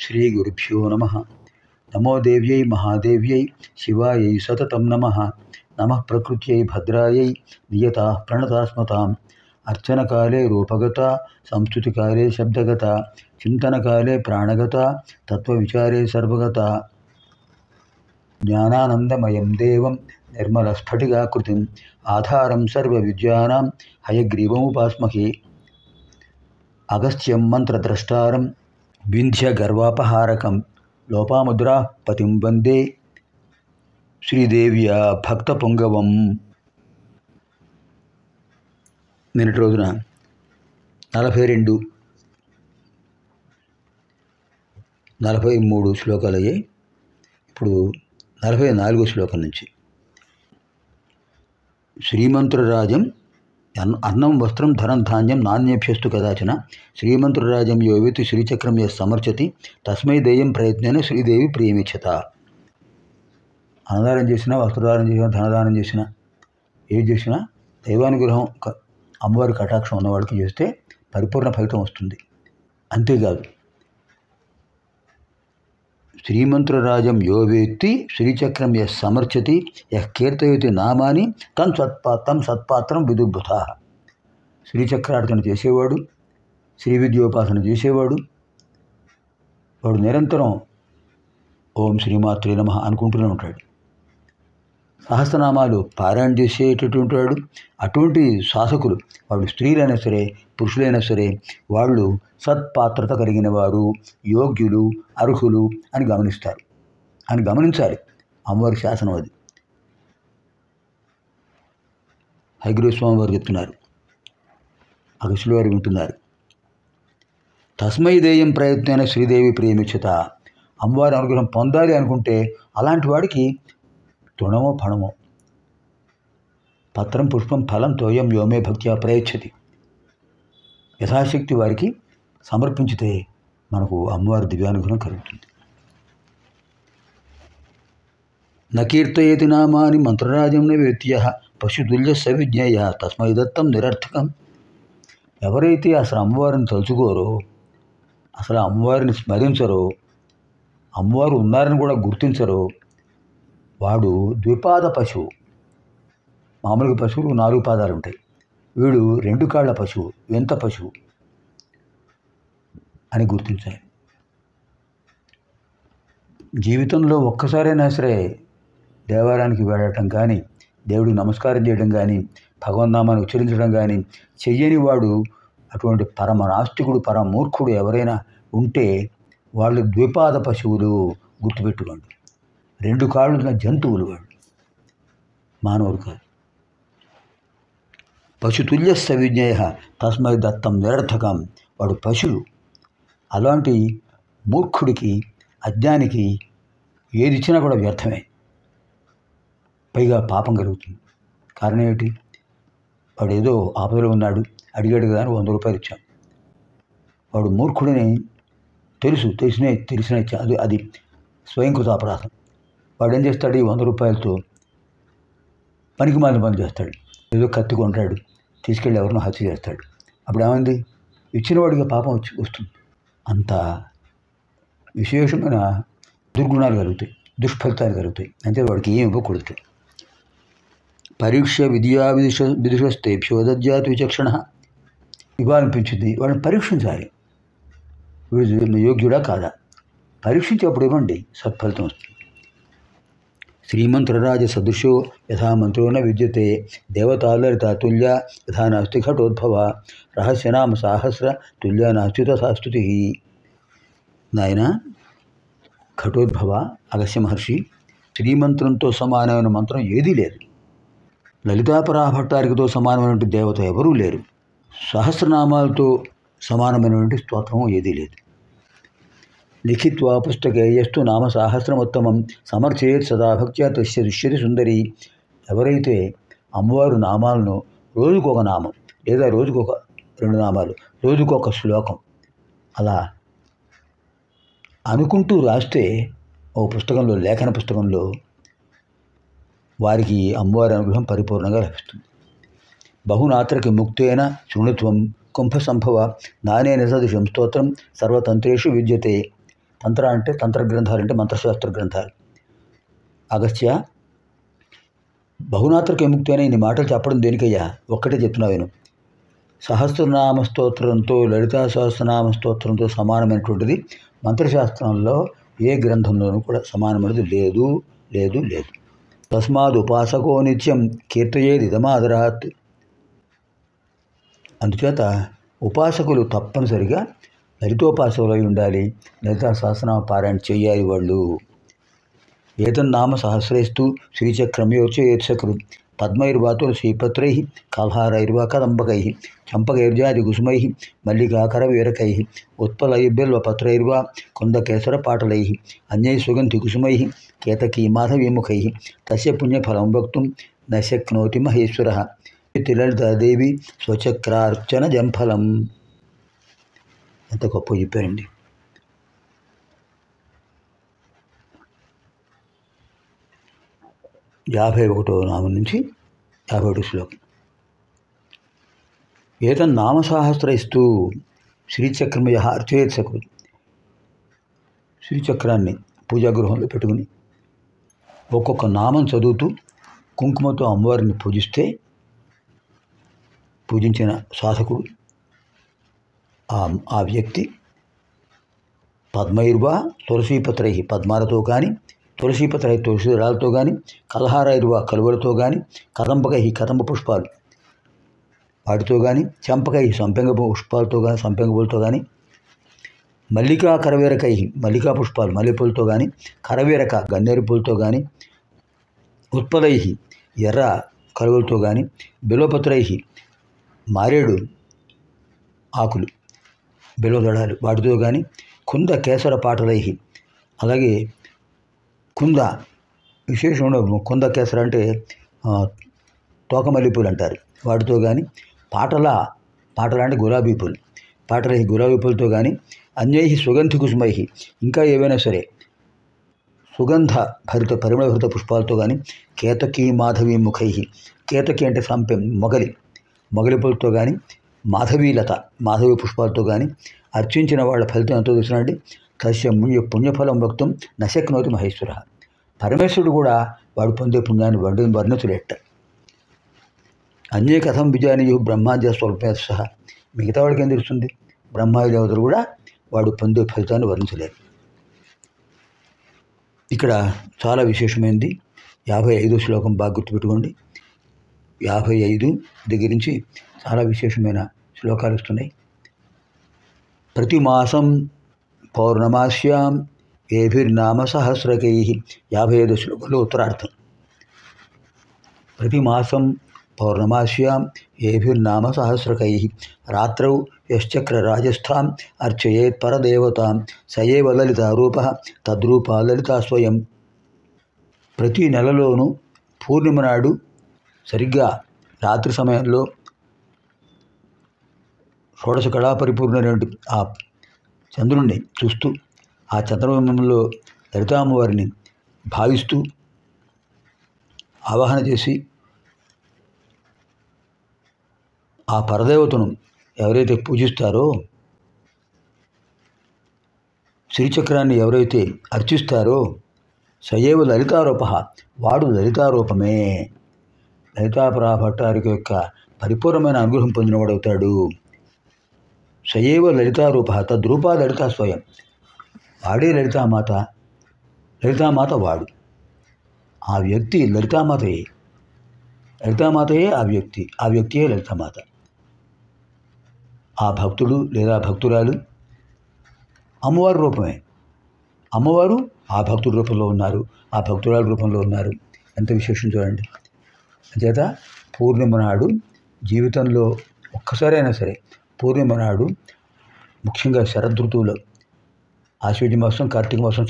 శ్రీగురుభ్యో నమః. నమో దేవ్యై మహాదేవ్యై శివాయై సతతం నమః. నమః ప్రకృత్యై భద్రాయై నియతా ప్రణతాస్మతాం. అర్చనకాలే రూపగత, సంస్తుతికాలే శబ్దగత, చింతనకాలే ప్రాణగత, తత్వవిచారే సర్వగత. జ్ఞానానందమయం దేవం నిర్మలస్ఫటికాకృతిం ఆధారం సర్వవిద్యానాం హయగ్రీవముపాస్మహే. అగస్త్యం మంత్రద్రష్టారం వింధ్యగర్వాపహారకం లోపాముద్రా పతిం వందే శ్రీదేవ్యా భక్తపుంగవం. నిన్నటి రోజున 42, 43 శ్లోకాలు అయ్యాయి. ఇప్పుడు 44 శ్లోకం నుంచి శ్రీమంత్రరాజం అన్నం వస్త్రం ధనం ధాన్యం నాణ్యేభ్యస్తు కదాచన శ్రీమంత్రరాజం యోవేతి శ్రీచక్రం యః సమర్చతి తస్మై దేయం ప్రయత్నేన శ్రీదేవి ప్రియమిచ్చత. అన్నదానం చేసినా, వస్త్రదానం చేసినా, ధనదానం చేసినా, ఏది చేసినా దైవానుగ్రహం అమ్మవారి కటాక్షం ఉన్నవాడికి చేస్తే పరిపూర్ణ ఫలితం వస్తుంది. అంతేకాదు, శ్రీమంత్రరాజం యోవేత్తి శ్రీచక్రం యః సమర్చతి యః కీర్తయతి నామాని తం సత్పాత్రం విదుర్భుతా. శ్రీచక్రార్చన చేసేవాడు, శ్రీ విద్యోపాసన చేసేవాడు, వాడు నిరంతరం ఓం శ్రీమాత్రే నమః అనుకుంటూనే ఉంటాడు. సహస్రనామాలు పారాయణ చేసేటటువంటి వాడు. అటువంటి సాధకులు, వాళ్ళు స్త్రీలైనా సరే పురుషులైనా సరే, వాళ్ళు సత్పాత్రత కలిగిన వారు, యోగ్యులు, అర్హులు అని గమనించాలి. అమ్మవారి శాసనం అది. హయగ్రీవ స్వామి వారు చెప్తున్నారు, అగస్త్యుల వారు వింటున్నారు. తస్మై దేయం ప్రయత్నైన శ్రీదేవి ప్రియమిచ్చత. అమ్మవారి అనుగ్రహం పొందాలి అనుకుంటే అలాంటి వాడికి తృణమో ఫణమో, పత్రం పుష్పం ఫలం తోయం యోమే భక్త్యా ప్రయచ్చతి, యథాశక్తి వారికి సమర్పించితే మనకు అమ్మవారి దివ్యానుగ్రహం కలుగుతుంది. నకీర్తయతి నామాని మంత్రరాజం వేత్య పశుతుల్య సవిజ్ఞేయ తస్మై దత్తం నిరర్థకం. ఎవరైతే అసలు అమ్మవారిని తలుచుకోరో, అసలు అమ్మవారిని స్మరించరో, అమ్మవారు ఉన్నారని కూడా గుర్తించరో, వాడు ద్విపాద పశువు. మామూలుగా పశువులు 4 పాదాలు ఉంటాయి, వీడు 2 కాళ్ళ పశువు, వింత పశువు అని గుర్తించాలి. జీవితంలో ఒక్కసారైనా సరే దేవాలయానికి వెళ్ళటం కానీ, దేవుడికి నమస్కారం చేయడం కానీ, భగవన్నామాన్ని ఉచ్చరించడం కానీ చెయ్యని వాడు, అటువంటి పరమ నాస్తికుడు, పరమ మూర్ఖుడు ఎవరైనా ఉంటే వాళ్ళు ద్విపాద పశువులు. గుర్తుపెట్టుకోండి, 2 కాళ్ళు ఉన్న జంతువులు వాళ్ళు, మానవులు కాదు. పశుతుల్య సవిజ్ఞేయ తస్మై దత్తం నిరర్థకం. వాడు పశువు. అలాంటి మూర్ఖుడికి, అజ్ఞానికి ఏది ఇచ్చినా కూడా వ్యర్థమే, పైగా పాపం కలుగుతుంది. కారణం ఏమిటి? వాడు ఏదో ఆపదలో ఉన్నాడు, అడిగాడు కదా అని 100 రూపాయలు ఇచ్చాం. వాడు మూర్ఖుడిని తెలిసిన ఇచ్చా, అది స్వయంకృత అపరాధం. వాడు ఏం చేస్తాడు? ఈ 100 రూపాయలతో పనికి మాలిన పని చేస్తాడు. ఏదో కత్తి కొంటాడు, తీసుకెళ్ళి ఎవరినో హత్య చేస్తాడు. అప్పుడు ఏమైంది? ఇచ్చిన వాడికి పాపం వస్తుంది. అంత విశేషమైన దుర్గుణాలు కలుగుతాయి, దుష్ఫలితాలు కలుగుతాయి. అంటే వాడికి ఏమి ఇవ్వకూడదు. పరీక్ష విదుషస్తేభ్యో దద్యాత్ విచక్షణ. ఇవ్వాలనిపించింది, వాడిని పరీక్షించాలి. వీడు యోగ్యుడా కాదా పరీక్షించి అప్పుడు ఇవ్వండి, సత్ఫలితం వస్తుంది. శ్రీమంత్రరాజ సదృశో యథా మంత్రో న విద్యతే దేవతాలలిత తుల్య యథా నాస్తి ఘటోద్భవ రహస్యనామ సాహస్ర తుల్య నాస్తి తథా స్తుతి. నాయన ఘటోద్భవ, అగస్త్య మహర్షి, శ్రీమంత్రంతో సమానమైన మంత్రం ఏదీ లేదు. లలితాపరాభట్టారికతో సమానమైనటువంటి దేవత ఎవరూ లేరు. సహస్రనామాలతో సమానమైనటువంటి స్తోత్రం ఏదీ లేదు. లిఖిత్వా పుస్తకే యస్తు నామ సాహస్రముత్తమం సమర్చేత్ సదా భక్త్యా తస్య దృశ్యతి సుందరి. ఎవరైతే అమ్మవారు నామాలను రోజుకొక నామం, లేదా రోజుకొక 2 నామాలు, రోజుకొక శ్లోకం అలా అనుకుంటూ రాస్తే ఒక పుస్తకంలో, లేఖన పుస్తకంలో వారికి అమ్మవారి అనుగ్రహం పరిపూర్ణంగా లభిస్తుంది. బహునాత్రకి ముక్తేన శృణుత్వం కుంభ సంభవ నానేన సదృశం స్తోత్రం సర్వతంత్రేషు విద్యతే తంత్ర అంటే తంత్ర గ్రంథాలు అంటే మంత్రశాస్త్ర గ్రంథాలు. అగస్త్య, బహునాత్రక విముక్తి అనే ఇన్ని మాటలు చెప్పడం దేనికయ్యా? ఒక్కటే చెప్తున్నావు నేను. సహస్రనామ స్తోత్రంతో, లలితా సహస్రనామ స్తోత్రంతో సమానమైనటువంటిది మంత్రశాస్త్రంలో ఏ గ్రంథంలోనూ కూడా సమానమైనది లేదు లేదు లేదు. తస్మాత్ ఉపాసకో నిత్యం కీర్తయేదిదమాదరాత్. అందుచేత ఉపాసకులు తప్పనిసరిగా లలితోపాసకులై ఉండాలి, లలితా సహస్రనామ పారాయణ చేయాలి వాళ్ళు. ఏతన్నామ సహస్రైస్తు శ్రీచక్రమ్యోర్చయేత్సకృ పద్మైర్వా తులసీపత్రై కల్హారైర్వా కదంబకై చంపకైర్జాదికుసుమై మల్లికాకరవీరకై ఉత్పలైర్బిల్వపత్రైర్వా కుందకేసరపాటలై అన్యై సుగంధికుసుమై కేతకీ మాధవీముఖై తస్య పుణ్యఫలం వక్తుం న శక్నోతి మహేశ్వరః ఇతి లలితాదేవి స్వచక్రార్చన జంఫలం. ఎంత గొప్ప చెప్పారండి. యాభై 51వ నామం నుంచి 51వ శ్లోకం. ఏతన్నామ సహస్రైస్తు శ్రీచక్రమయ అర్చయేత్సకృ. శ్రీచక్రాన్ని పూజాగృహంలో పెట్టుకుని ఒక్కొక్క నామం చదువుతూ కుంకుమతో అమ్మవారిని పూజించిన సాధకుడు ఆ వ్యక్తి పద్మైర్వా తులసీపత్రై పద్మాలతో కానీ, తులసీపత్రై తులసి దళాలతో కానీ, కల్హారైర్వా కలువలతో కానీ, కదంబకై కదంబ పుష్పాలు వాటితో కానీ, చంపకై సంపెంగ పుష్పాలతో కానీ, సంపెంగ పూలతో కానీ, మల్లికా కరవీరకై మల్లికా పుష్పాలు మల్లెపూలతో కానీ, కరవీరక గన్నేరు పూలతో కానీ, ఉత్పలై ఎర్ర కలువలతో కానీ, బిల్వపత్రై మారేడు ఆకులు బిల్వదళాలు వాటితో కానీ, కుంద కేసర పాటలై అలాగే కుంద విశేషంలో కుంద కేసర అంటే తోకమల్లిపూలు అంటారు వాటితో కానీ, పాటల అంటే గులాబీ పూలు, పాటలై గులాబీ పూలతో కానీ, అన్యై సుగంధి కుసుమై ఇంకా ఏవైనా సరే సుగంధ భరిత పరిమళ భరిత పుష్పాలతో కానీ, కేతకీ మాధవీ ముఖై కేతకి అంటే మొగలి పూలతో కానీ, మాధవీ పుష్పాలతో కానీ అర్చించిన వాళ్ళ ఫలితం ఎంతో చూసినండి. తస్య పుణ్యఫలం భక్తం నశక్నోతి మహేశ్వర. పరమేశ్వరుడు కూడా వాడు పొందే పుణ్యాన్ని వర్ణించలేట. అన్యే కథం విజానీయు బ్రహ్మాద్య స్వల్పేత సహా. మిగతా వాడికి ఏం తెలుస్తుంది? బ్రహ్మాది దేవతలు కూడా వాడు పొందే ఫలితాన్ని వర్ణించలేరు. ఇక్కడ చాలా విశేషమైనది 55వ శ్లోకం బాగా గుర్తుపెట్టుకోండి. 55 దగ్గర నుంచి చాలా విశేషమైన శ్లోకాలు వస్తున్నాయి. ప్రతి మాసం పౌర్ణమాస్యాం ఏభిర్నామ సహస్రకై. 55వ శ్లోకంలో ఉత్తరార్థం. ప్రతి మాసం పౌర్ణమాస్యాం ఏభిర్నామ సహస్రకై రాత్రౌ యశ్చక్ర రాజస్థాం అర్చయేత్ పరదేవతాం సయేవ లలితారూప తద్రూపా లలితా స్వయం. ప్రతి నెలలోనూ పూర్ణిమ నాడు సరిగ్గా రాత్రి సమయంలో షోడశ కళా పరిపూర్ణమైనటువంటి ఆ చంద్రుణ్ణి చూస్తూ, ఆ చంద్రబింబంలో లలితామ్మవారిని భావిస్తూ ఆవాహన చేసి, ఆ పరదేవతను ఎవరైతే పూజిస్తారో, శ్రీచక్రాన్ని ఎవరైతే అర్చిస్తారో, సయేవ లలితారూప వాడు లలితారూపమే. లలితాపరా భట్టారిక యొక్క పరిపూర్ణమైన అనుగ్రహం పొందినవాడవుతాడు. సయేవ లలితారూప తద్రూపా లలితా స్వయం. వాడే లలితామాత, లలితామాత వాడు. ఆ వ్యక్తి లలితామాతయే, లలితామాతయే ఆ వ్యక్తియే లలితామాత. ఆ భక్తుడు లేదా భక్తురాలు అమ్మవారి రూపమే. అమ్మవారు ఆ భక్తుడి రూపంలో ఉన్నారు, ఆ భక్తురాల రూపంలో ఉన్నారు. ఎంత విశేషం చూడండి. అంచేత పూర్ణిమ నాడు జీవితంలో ఒక్కసారైనా సరే, పూర్ణిమ నాడు ముఖ్యంగా శరదృతువులో, ఆశ్వీజ మాసం, కార్తీక మాసం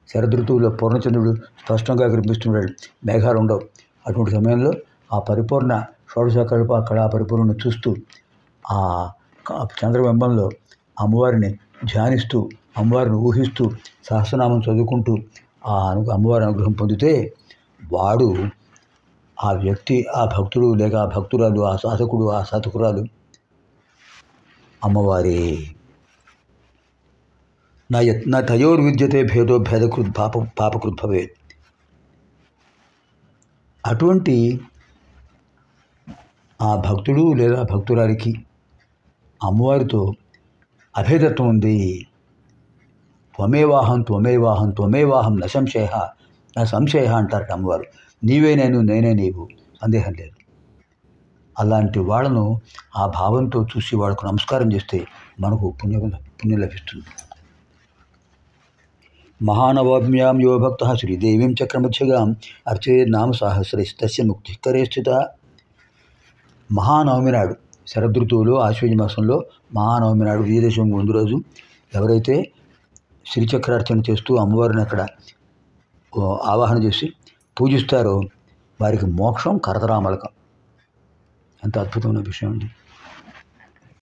శరదృతువులో పూర్ణచంద్రుడు స్పష్టంగా కనిపిస్తున్నాడు, మేఘాలు ఉండవు. అటువంటి సమయంలో ఆ పరిపూర్ణ షోడశ కళా పరిపూర్ణను చూస్తూ, ఆ చంద్రబింబంలో అమ్మవారిని ధ్యానిస్తూ, అమ్మవారిని ఊహిస్తూ, సహస్రనామం చదువుకుంటూ ఆ అమ్మవారి అనుగ్రహం పొందితే వాడు, ఆ వ్యక్తి, ఆ భక్తుడు లేక ఆ భక్తురాలు, ఆ సాధకుడు, ఆ సాధకురాలు అమ్మవారే. నా తయోర్విద్యతే భేదో భేదకృత్ పాపకృత్ భవేత్. అటువంటి ఆ భక్తుడు లేదా భక్తురాలికి అమ్మవారితో అభేదత్వం ఉంది. త్వమేవాహం త్వమేవాహం త్వమేవాహం న సంశయ అంటారట అమ్మవారు. నీవే నేను, నేనే నీవు, సందేహం లేదు. అలాంటి వాళ్ళను ఆ భావంతో చూసి వాళ్ళకు నమస్కారం చేస్తే మనకు పుణ్యం లభిస్తుంది. మహానవమ్యాం యో భక్త శ్రీదేవీం చక్రమధ్యగాం అర్చే నామ సహస్రస్తస్య ముక్తికరే స్థిత. మహానవమి నాడు, శరదృతువులో ఆశ్వయుజ మాసంలో మహానవమి నాడు, విజయదశమి ముందు రోజు ఎవరైతే శ్రీచక్రార్చన చేస్తూ అమ్మవారిని అక్కడ ఆవాహన చేసి పూజిస్తారో వారికి మోక్షం కరతరామలకం. ఎంత అద్భుతమైన విషయం అండి.